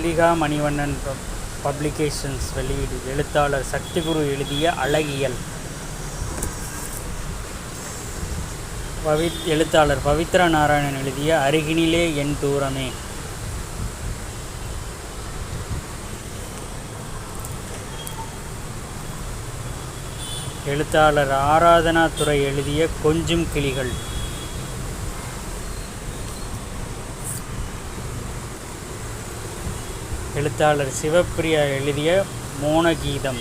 Mallika Manivannan publications வெளியீடு. எழுத்தாளர் சக்திகுரு எழுதிய அழகியல். எழுத்தாளர் பவித்ரா நாராயணன் எழுதிய அருகினிலே என் தூரமே. எழுத்தாளர் ஆராதனா துரை எழுதிய கொஞ்சும் கிளிகள். எழுத்தாளர் சிவப்பிரியா எழுதிய மோனகீதம்.